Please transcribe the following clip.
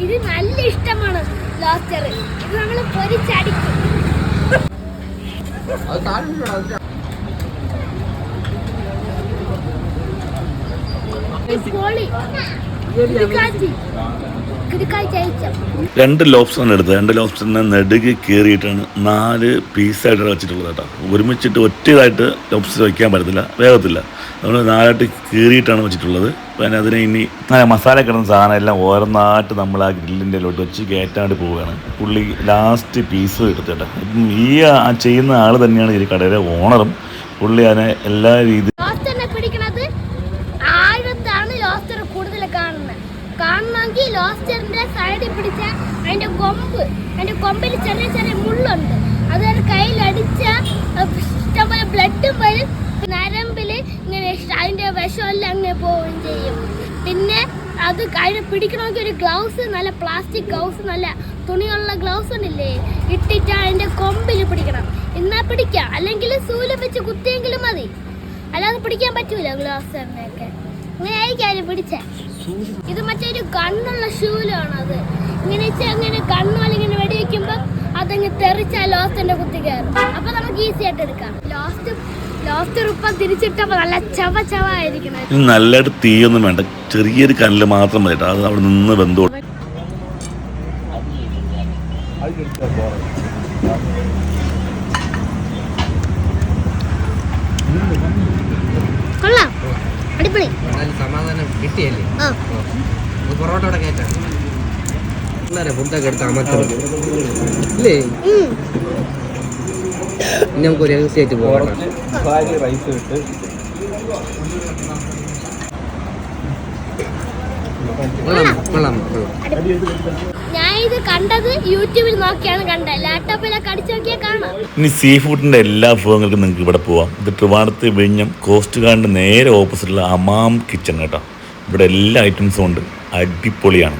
ഇത് നല്ല ഇഷ്ടമാണ് ലോബ്സ്റ്റർ. ഇത് നമ്മൾ പൊരിച്ചടിക്കും. രണ്ട് ലോബ്സ്റ്ററാണ് എടുത്തത്. രണ്ട് ലോബ്സ്റ്ററിനെ നെടുകി കീറിയിട്ടാണ് 4 പീസായിട്ടാണ് വെച്ചിട്ടുള്ളത് കേട്ടോ. ഒരുമിച്ചിട്ട് ഒറ്റതായിട്ട് ലോബ്സ്റ്റർ വയ്ക്കാൻ പറ്റത്തില്ല, വേഗത്തില്ല. നമ്മൾ 4ആയിട്ട് കീറിയിട്ടാണ് വെച്ചിട്ടുള്ളത്. പിന്നെ അതിനെ ഇനി മസാല കിടന്ന സാധനം എല്ലാം ഓരോന്നായിട്ട് നമ്മൾ ആ ഗ്രില്ലിൻ്റെ ലോട്ട് വെച്ച് കയറ്റാണ്ട് പോവുകയാണ്. പുള്ളി ലാസ്റ്റ് പീസ് എടുത്തിട്ട് ഈ ചെയ്യുന്ന ആൾ തന്നെയാണ് ഈ കടയിലെ ഓണറും. പുള്ളി അതിനെ എല്ലാ രീതിയിലും കാണണമെങ്കിൽ ലോബ്സ്റ്ററിന്റെ സൈഡിൽ പിടിച്ച അതിന്റെ കൊമ്പിൽ ചെറിയ ചെറിയ മുള്ളുണ്ട്. അത് കയ്യിലടിച്ച ഇഷ്ടംപോലെ ബ്ലഡും വരും. നരമ്പില് ഇങ്ങനെ അതിന്റെ വിഷമെല്ലാം അങ്ങനെ പോവുകയും ചെയ്യും. പിന്നെ അത് അതിനെ പിടിക്കണമെങ്കിൽ ഒരു ഗ്ലൗസ്, നല്ല പ്ലാസ്റ്റിക് ഗ്ലൗസ്, നല്ല തുണിയുള്ള ഗ്ലൗസ് ഉണ്ടല്ലേ, ഇട്ടിട്ട് അതിന്റെ കൊമ്പിൽ പിടിക്കണം. എന്നാ പിടിക്കാം, അല്ലെങ്കിൽ സൂല് വെച്ച് കുത്തിയെങ്കിലും മതി. അല്ലാതെ പിടിക്കാൻ പറ്റൂല ലോബ്സ്റ്ററിനെയൊക്കെ. അങ്ങനെ ആയിരിക്കും പിടിച്ചേ. ഇത് മറ്റൊരു കണ്ണുള്ള ഷൂലാണ്. അത് ഇങ്ങനെ അങ്ങനെ കണ്ണുപോലെ ഇങ്ങനെ വെടിവെക്കുമ്പോ അതങ്ങ് തെറിച്ച ലോബ്സ്റ്ററിന്റെ കുത്തി കയറും. അപ്പൊ നമുക്ക് ഈസി ആയിട്ട് എടുക്കാം. ലോബ്സ്റ്റർ ഇപ്പം തിരിച്ചിട്ടപ്പോ നല്ല ചവ നല്ലതായിട്ട് തീയൊന്നും വേണ്ട, ചെറിയൊരു കല്ല് മാത്രം മതി. അത് അവിടെ നിന്ന് വെന്തോളും. കൊള്ളാം, അടിപൊളി. സമാധാനം കിട്ടിയല്ലേ? പൊറോട്ടയുടെ കയറ്റാണ് ഫുഡൊക്കെ എടുത്ത് അമർത്തില്ലേ? ഇനി നമുക്കൊരു രഹസ്യമായിട്ട് പോകണം. ഞാൻ ഇത് കണ്ടത് യൂട്യൂബിൽ നോക്കിയാണ് കണ്ടത്. ലാപ്ടോപ്പിലൊക്കെ അടിച്ചു നോക്കിയാൽ കാണാം. ഇനി സീ ഫുഡിൻ്റെ എല്ലാ വിഭവങ്ങൾക്കും നിങ്ങൾക്ക് ഇവിടെ പോവാം. ഇത് ട്രിവാൻഡ്രത്ത് വിഴിഞ്ഞം കോസ്റ്റ് ഗാർഡിൻ്റെ നേരെ ഓപ്പോസിറ്റുള്ള അമാം കിച്ചൺ കേട്ടോ. ഇവിടെ എല്ലാ ഐറ്റംസും ഉണ്ട്, അടിപൊളിയാണ്.